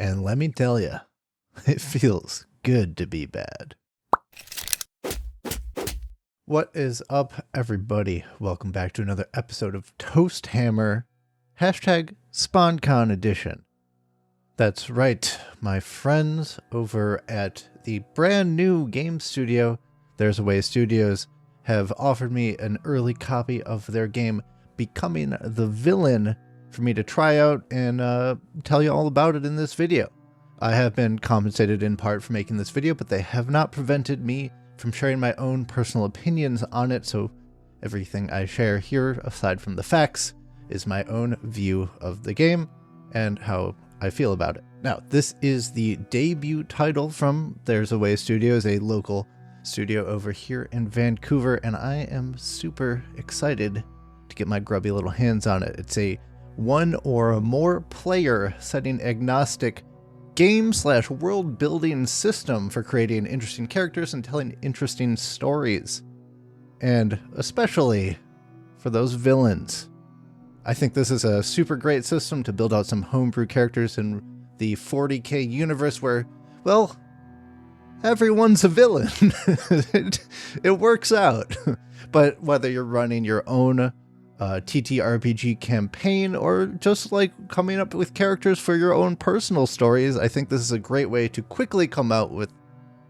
And let me tell you, it feels good to be bad. What is up, everybody? Welcome back to another episode of Toast Hammer, hashtag SpawnCon edition. That's right, my friends over at the brand new game studio, There's a Way Studios, have offered me an early copy of their game, Becoming the Villain, for me to try out and tell you all about it in this video. I have been compensated in part for making this video, but they have not prevented me from sharing my own personal opinions on it, so everything I share here, aside from the facts, is my own view of the game and how I feel about it. Now, this is the debut title from There's a Way Studios, a local studio over here in Vancouver, and I am super excited to get my grubby little hands on it. It's a one or more player setting-agnostic game/world building system for creating interesting characters and telling interesting stories. And especially for those villains. I think this is a super great system to build out some homebrew characters in the 40k universe where, well, everyone's a villain. It works out. But whether you're running your own TTRPG campaign or just like coming up with characters for your own personal stories, I think this is a great way to quickly come out with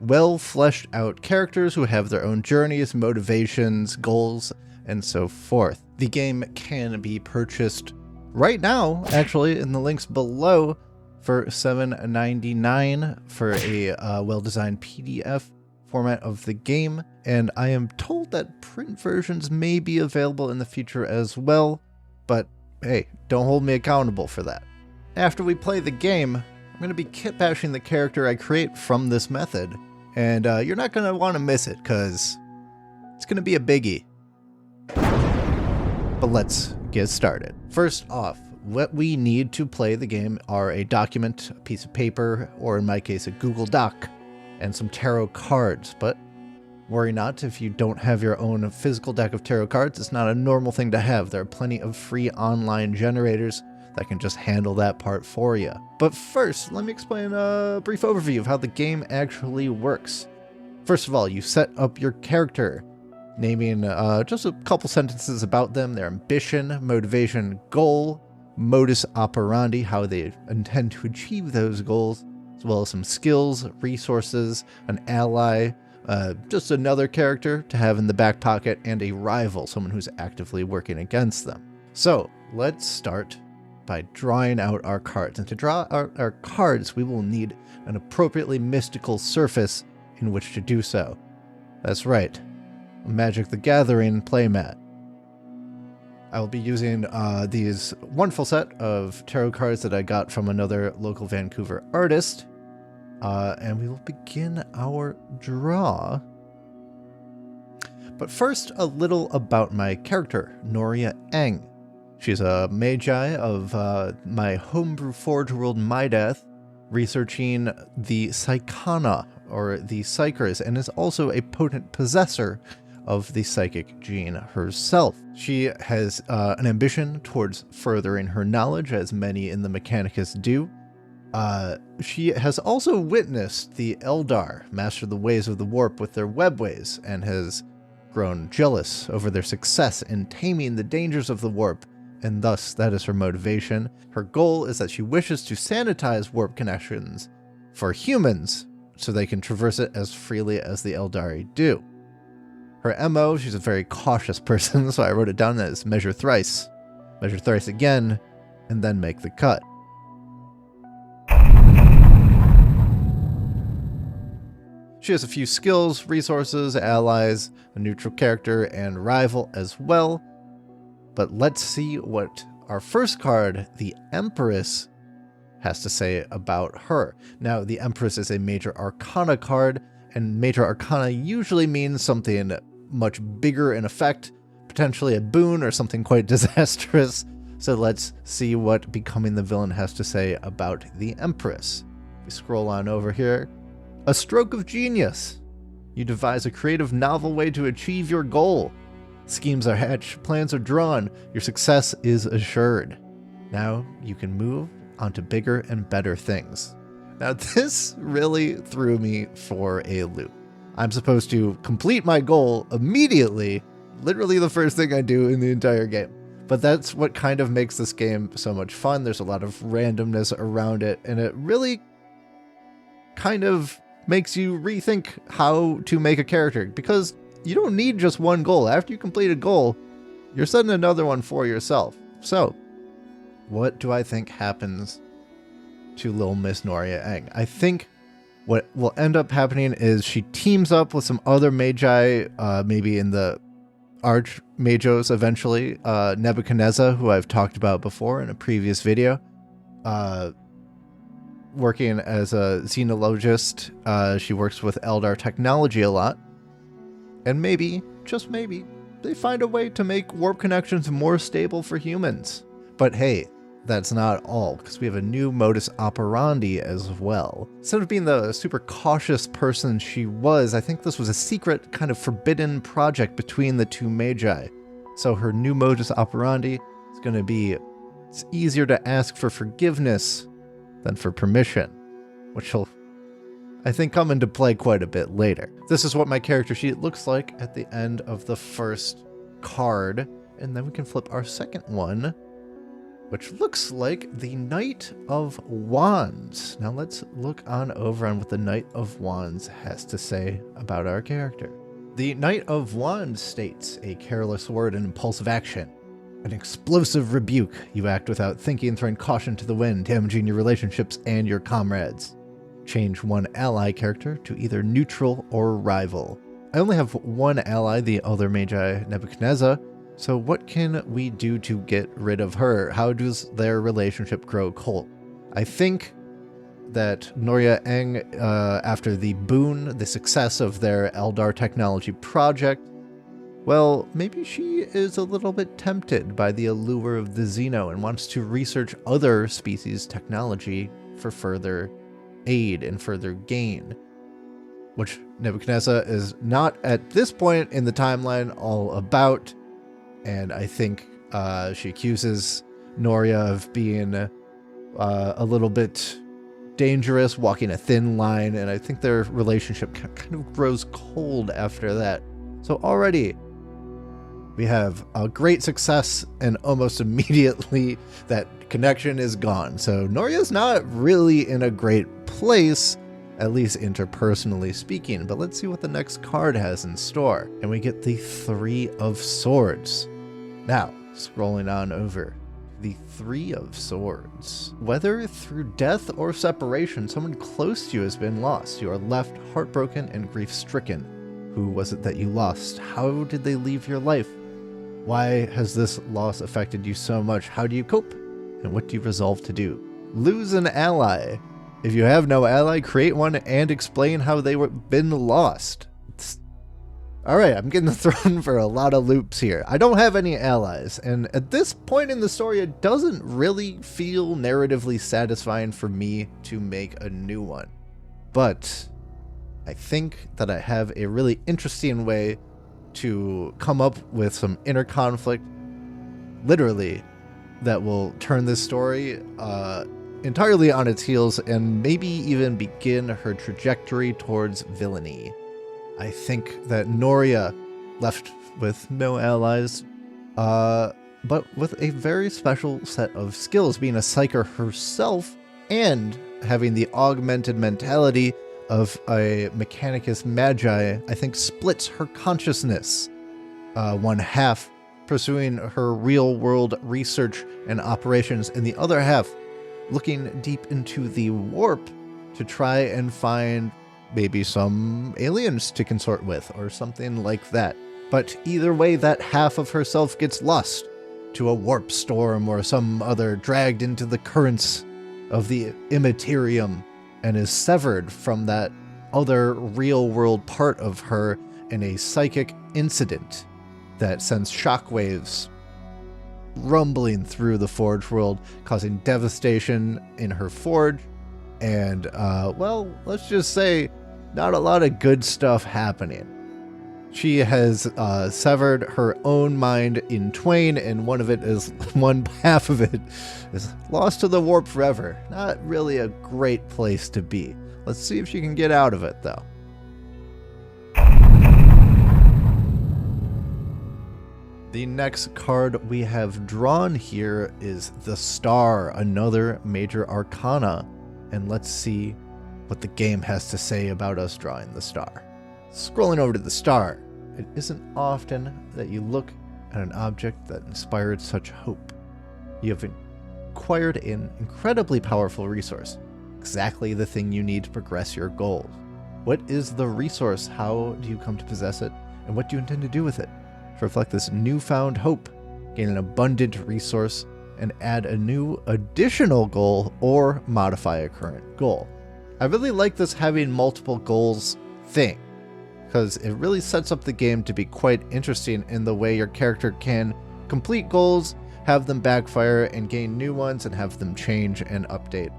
well fleshed out characters who have their own journeys, motivations, goals, and so forth. The game can be purchased right now, actually, in the links below for $7.99 for a well-designed PDF format of the game, and I am told that print versions may be available in the future as well, but hey, don't hold me accountable for that. After we play the game, I'm going to be kit bashing the character I create from this method, and you're not going to want to miss it, because it's going to be a biggie. But let's get started. First off, what we need to play the game are a document, a piece of paper, or in my case, a Google Doc, and some tarot cards. But worry not if you don't have your own physical deck of tarot cards. It's not a normal thing to have. There are plenty of free online generators that can just handle that part for you. But first, let me explain a brief overview of how the game actually works. First of all, you set up your character, naming just a couple sentences about them, their ambition, motivation, goal, modus operandi, how they intend to achieve those goals, as well as some skills, resources, an ally, just another character to have in the back pocket, and a rival, someone who's actively working against them. So let's start by drawing out our cards. And to draw out our cards, we will need an appropriately mystical surface in which to do so. That's right, Magic the Gathering playmat. I will be using these wonderful set of tarot cards that I got from another local Vancouver artist, and we will begin our draw. But first, a little about my character, Noria Eng. She's a magi of my homebrew Forge world Mydath, researching the Psychana, or the Psychers, and is also a potent possessor of the psychic gene herself. She has an ambition towards furthering her knowledge, as many in the Mechanicus do. She has also witnessed the Eldar master the ways of the warp with their webways, and has grown jealous over their success in taming the dangers of the warp, and thus that is her motivation. Her goal is that she wishes to sanitize warp connections for humans, so they can traverse it as freely as the Eldari do. Her MO, she's a very cautious person, so I wrote it down as measure thrice again, and then make the cut. She has a few skills, resources, allies, a neutral character, and rival as well. But let's see what our first card, the Empress, has to say about her. Now, the Empress is a Major Arcana card, and Major Arcana usually means something much bigger in effect, potentially a boon or something quite disastrous. So let's see what Becoming the Villain has to say about the Empress. We scroll on over here. A stroke of genius. You devise a creative, novel way to achieve your goal. Schemes are hatched, plans are drawn, your success is assured. Now you can move onto bigger and better things. Now, this really threw me for a loop. I'm supposed to complete my goal immediately, literally the first thing I do in the entire game. But that's what kind of makes this game so much fun. There's a lot of randomness around it, and it really kind of makes you rethink how to make a character, because you don't need just one goal. After you complete a goal, you're setting another one for yourself. So, what do I think happens to Lil Miss Noria Eng? I think what will end up happening is she teams up with some other magi, maybe in the Archmagos eventually. Nebuchadnezzar, who I've talked about before in a previous video, working as a xenologist. She works with Eldar technology a lot. And maybe, just maybe, they find a way to make warp connections more stable for humans. But hey, that's not all, because we have a new modus operandi as well. Instead of being the super cautious person she was, I think this was a secret, kind of forbidden project between the two magi. So her new modus operandi is going to be, it's easier to ask for forgiveness than for permission, which will, I think, come into play quite a bit later. This is what my character sheet looks like at the end of the first card, and then we can flip our second one, which looks like the Knight of Wands. Now let's look on over on what the Knight of Wands has to say about our character. The Knight of Wands states, a careless word and impulsive action. An explosive rebuke. You act without thinking, throwing caution to the wind, damaging your relationships and your comrades. Change one ally character to either neutral or rival. I only have one ally, the other magi, Nebuchadnezzar. So what can we do to get rid of her? How does their relationship grow cold? I think that Noria Eng, after the boon, the success of their Eldar technology project, well, maybe she is a little bit tempted by the allure of the Xeno and wants to research other species' technology for further aid and further gain, which Nebuchadnezzar is not at this point in the timeline all about. And I think she accuses Noria of being a little bit dangerous, walking a thin line, and I think their relationship kind of grows cold after that. So already we have a great success, and almost immediately that connection is gone. So Noria's not really in a great place, at least interpersonally speaking. But let's see what the next card has in store. And we get the Three of Swords. Now, scrolling on over, the Three of Swords. Whether through death or separation, someone close to you has been lost. You are left heartbroken and grief-stricken. Who was it that you lost? How did they leave your life? Why has this loss affected you so much? How do you cope? And what do you resolve to do? Lose an ally. If you have no ally, create one and explain how they were been lost. Alright, I'm getting thrown for a lot of loops here. I don't have any allies, and at this point in the story, it doesn't really feel narratively satisfying for me to make a new one. But I think that I have a really interesting way to come up with some inner conflict, literally, that will turn this story entirely on its heels and maybe even begin her trajectory towards villainy. I think that Noria, left with no allies, but with a very special set of skills, being a psyker herself and having the augmented mentality of a Mechanicus Magi, I think splits her consciousness. One half pursuing her real-world research and operations, and the other half looking deep into the warp to try and find maybe some aliens to consort with or something like that. But either way, that half of herself gets lost to a warp storm or some other, dragged into the currents of the immaterium, and is severed from that other real-world part of her in a psychic incident that sends shockwaves rumbling through the Forge world, causing devastation in her forge, and, well, let's just say, not a lot of good stuff happening. She has severed her own mind in twain, and one half of it is lost to the warp forever. Not really a great place to be. Let's see if she can get out of it, though. The next card we have drawn here is the Star, another major arcana. And let's see what the game has to say about us drawing the Star. Scrolling over to the Star, it isn't often that you look at an object that inspired such hope. You have acquired an incredibly powerful resource, exactly the thing you need to progress your goals. What is the resource? How do you come to possess it? And what do you intend to do with it? To reflect this newfound hope, gain an abundant resource, and add a new additional goal or modify a current goal. I really like this having multiple goals thing, because it really sets up the game to be quite interesting in the way your character can complete goals, have them backfire, and gain new ones, and have them change and update.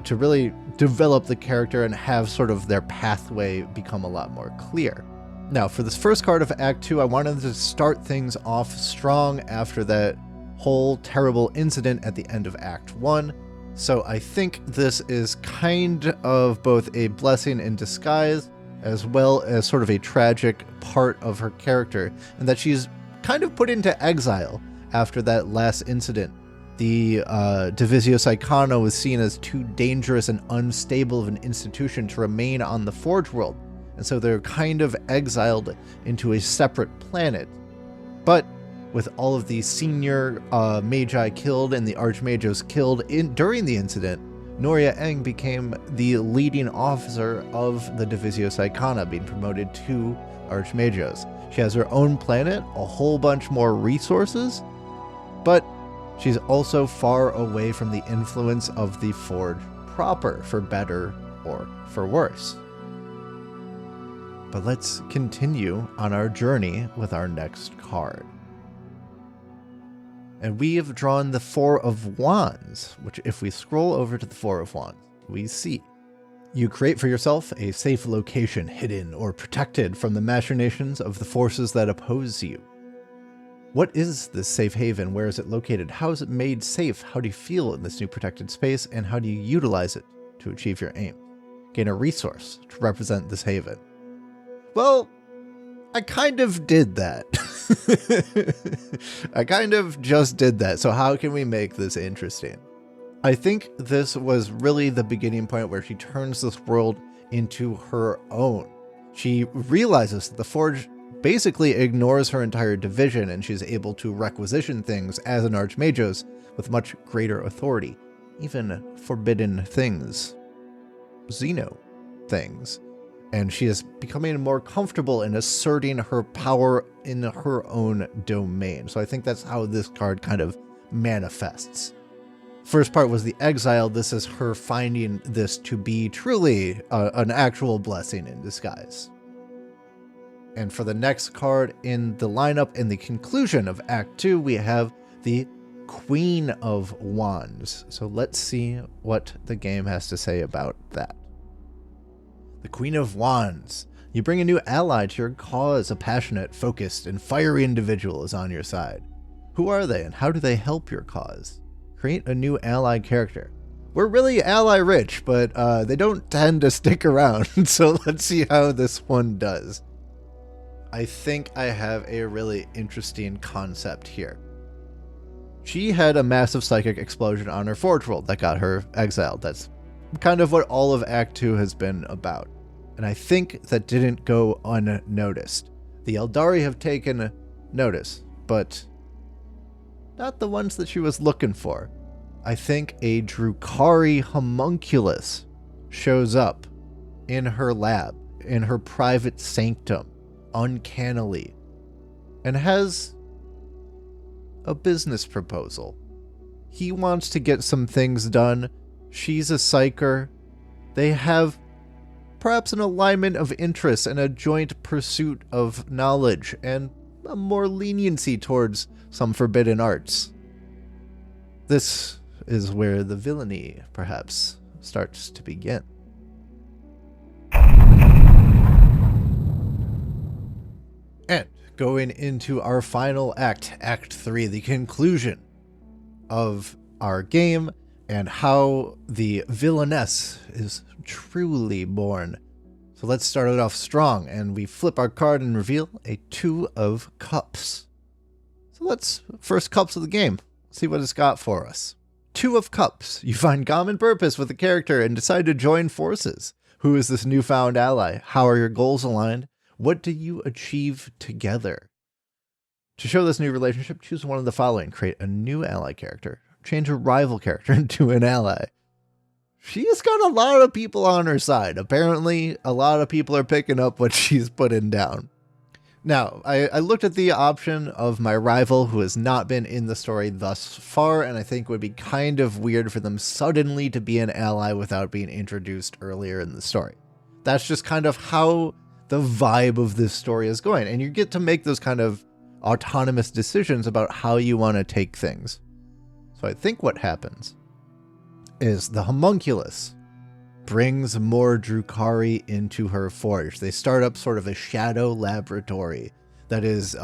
To really develop the character and have sort of their pathway become a lot more clear. Now, for this first card of Act 2, I wanted to start things off strong after that whole terrible incident at the end of Act 1. So I think this is kind of both a blessing in disguise, as well as sort of a tragic part of her character, and that she's kind of put into exile after that last incident. The Divisio Psychano was seen as too dangerous and unstable of an institution to remain on the Forge world, and so they're kind of exiled into a separate planet. But with all of the senior magi killed and the archmagos killed during the incident, Noria Eng became the leading officer of the Divisio Psychana, being promoted to archmagos. She has her own planet, a whole bunch more resources, but she's also far away from the influence of the Forge proper, for better or for worse. But let's continue on our journey with our next card. And we have drawn the Four of Wands, which if we scroll over to the Four of Wands, we see. You create for yourself a safe location hidden or protected from the machinations of the forces that oppose you. What is this safe haven? Where is it located? How is it made safe? How do you feel in this new protected space? And how do you utilize it to achieve your aim? Gain a resource to represent this haven. Well, I kind of did that. I kind of just did that. So how can we make this interesting? I think this was really the beginning point where she turns this world into her own. She realizes that the Forge basically ignores her entire division, and she's able to requisition things as an Archmagos with much greater authority. Even forbidden things. Xeno things. And she is becoming more comfortable in asserting her power in her own domain. So I think that's how this card kind of manifests. First part was the exile. This is her finding this to be truly an actual blessing in disguise. And for the next card in the lineup, in the conclusion of Act 2, we have the Queen of Wands. So let's see what the game has to say about that. The Queen of Wands. You bring a new ally to your cause. A passionate, focused, and fiery individual is on your side. Who are they and how do they help your cause? Create a new ally character. We're really ally rich, but they don't tend to stick around. So let's see how this one does. I think I have a really interesting concept here. She had a massive psychic explosion on her Forge world that got her exiled. That's kind of what all of Act 2 has been about. And I think that didn't go unnoticed. The Eldari have taken notice, but not the ones that she was looking for. I think a Drukhari homunculus shows up in her lab, in her private sanctum, uncannily, and has a business proposal. He wants to get some things done. She's a psyker. They have perhaps an alignment of interests and a joint pursuit of knowledge and a more leniency towards some forbidden arts. This is where the villainy perhaps starts to begin. And going into our final act, Act 3, the conclusion of our game and how the villainess is truly born. So let's start it off strong, and we flip our card and reveal a 2 of Cups. So let's, first Cups of the game, see what it's got for us. 2 of Cups. You find common purpose with the character and decide to join forces. Who is this newfound ally? How are your goals aligned? What do you achieve together? To show this new relationship, choose one of the following. Create a new ally character. Change a rival character into an ally. She's got a lot of people on her side. Apparently, a lot of people are picking up what she's putting down. Now, I looked at the option of my rival who has not been in the story thus far, and I think it would be kind of weird for them suddenly to be an ally without being introduced earlier in the story. That's just kind of how the vibe of this story is going, and you get to make those kind of autonomous decisions about how you want to take things. So I think what happens is the homunculus brings more Drukhari into her forge. They start up sort of a shadow laboratory that is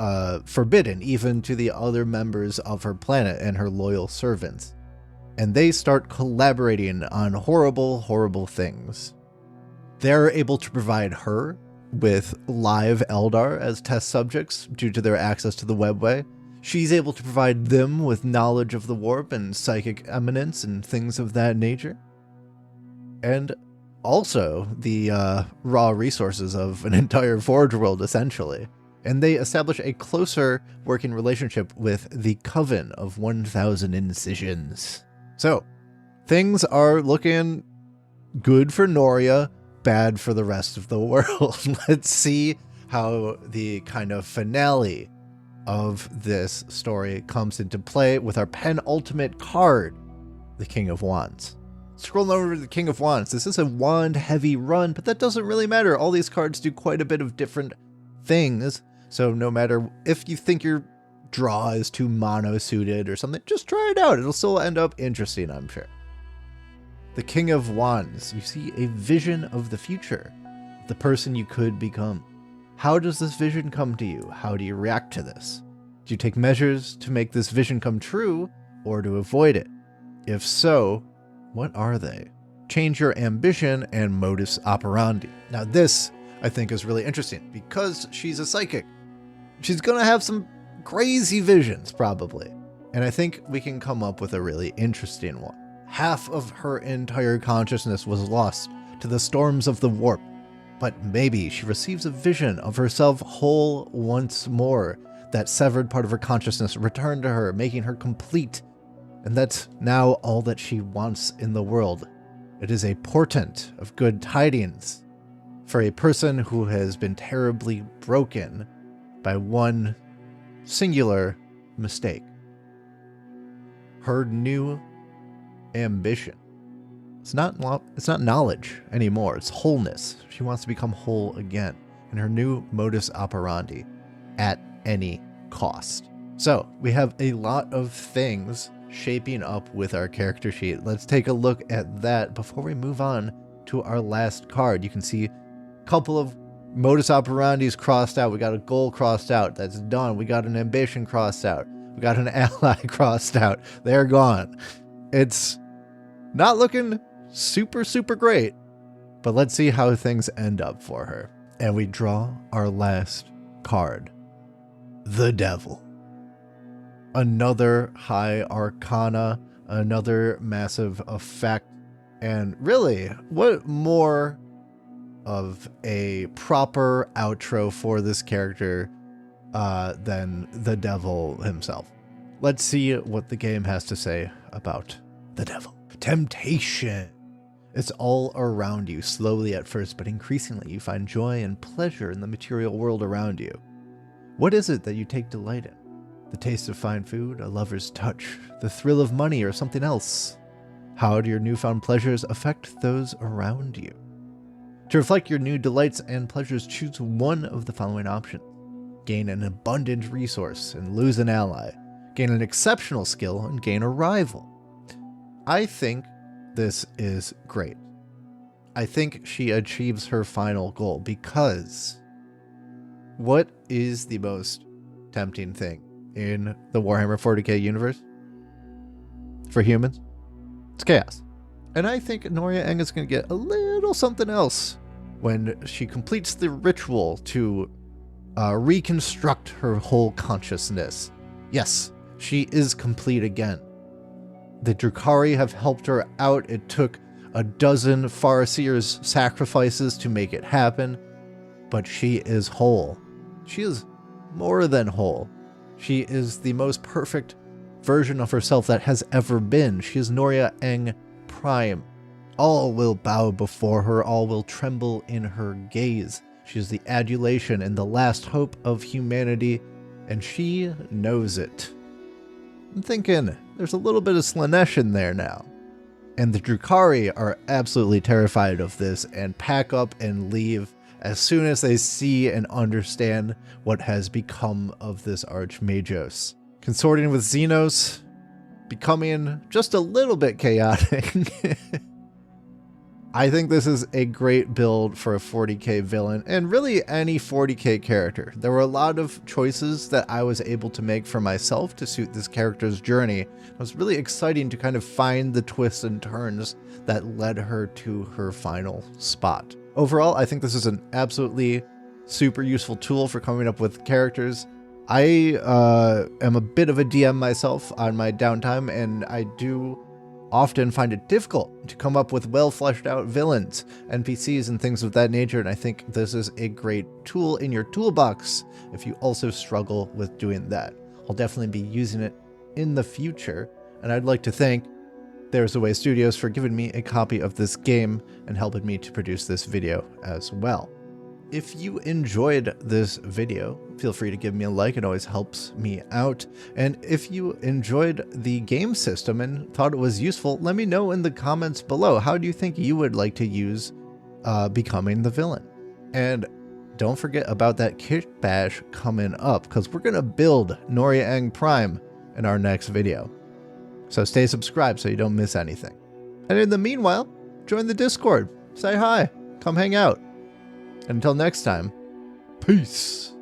forbidden even to the other members of her planet and her loyal servants. And they start collaborating on horrible, horrible things. They're able to provide her with live Eldar as test subjects due to their access to the webway. She's able to provide them with knowledge of the warp and psychic eminence and things of that nature. And also the raw resources of an entire Forge world, essentially. And they establish a closer working relationship with the Coven of 1,000 Incisions. So, things are looking good for Noria, bad for the rest of the world. Let's see how the kind of finale of this story comes into play with our penultimate card, the King of Wands. Scrolling over to the King of Wands. This is a wand-heavy run, but that doesn't really matter. All these cards do quite a bit of different things, so no matter if you think your draw is too mono-suited or something, just try it out. It'll still end up interesting, I'm sure. The King of Wands. You see a vision of the future, the person you could become. How does this vision come to you? How do you react to this? Do you take measures to make this vision come true or to avoid it? If so, what are they? Change your ambition and modus operandi. Now this, I think, is really interesting because she's a psychic. She's going to have some crazy visions, probably. And I think we can come up with a really interesting one. Half of her entire consciousness was lost to the storms of the warp. But maybe she receives a vision of herself whole once more. That severed part of her consciousness returned to her, making her complete. And that's now all that she wants in the world. It is a portent of good tidings for a person who has been terribly broken by one singular mistake. Her new ambition. It's not knowledge anymore. It's wholeness. She wants to become whole again. And her new modus operandi, at any cost. So we have a lot of things shaping up with our character sheet. Let's take a look at that before we move on to our last card. You can see a couple of modus operandis crossed out. We got a goal crossed out. That's done. We got an ambition crossed out. We got an ally crossed out. They're gone. It's not looking super, super great, but let's see how things end up for her. And we draw our last card, the Devil. Another high arcana, another massive effect, and really, what more of a proper outro for this character than the Devil himself. Let's see what the game has to say about the Devil. Temptation. It's all around you, slowly at first, but increasingly you find joy and pleasure in the material world around you. What is it that you take delight in? The taste of fine food, a lover's touch, the thrill of money, or something else? How do your newfound pleasures affect those around you? To reflect your new delights and pleasures, choose one of the following options. Gain an abundant resource and lose an ally. Gain an exceptional skill and gain a rival. I think this is great. I think she achieves her final goal because What is the most tempting thing in the Warhammer 40k universe? For humans? It's chaos. And I think Noria Eng is going to get a little something else when she completes the ritual to reconstruct her whole consciousness. Yes, she is complete again. The Drukhari have helped her out. It took a dozen Farseer's sacrifices to make it happen, but she is whole. She is more than whole. She is the most perfect version of herself that has ever been. She is Noria Eng Prime. All will bow before her, all will tremble in her gaze. She is the adulation and the last hope of humanity, and she knows it. I'm thinking there's a little bit of Slanesh in there now. And the Drukhari are absolutely terrified of this and pack up and leave as soon as they see and understand what has become of this Archmagos. Consorting with Xenos, becoming just a little bit chaotic. I think this is a great build for a 40k villain, and really any 40k character. There were a lot of choices that I was able to make for myself to suit this character's journey. It was really exciting to kind of find the twists and turns that led her to her final spot. Overall, I think this is an absolutely super useful tool for coming up with characters. I am a bit of a DM myself on my downtime, and I do often find it difficult to come up with well fleshed out villains, NPCs, and things of that nature, and I think this is a great tool in your toolbox if you also struggle with doing that. I'll definitely be using it in the future, and I'd like to thank There's a Way Studios for giving me a copy of this game and helping me to produce this video as well. If you enjoyed this video, feel free to give me a like. It always helps me out. And if you enjoyed the game system and thought it was useful, let me know in the comments below. How do you think you would like to use becoming the villain? And don't forget about that kit bash coming up, because we're going to build Noria Eng Prime in our next video. So stay subscribed so you don't miss anything. And in the meanwhile, join the Discord. Say hi. Come hang out. And until next time, peace.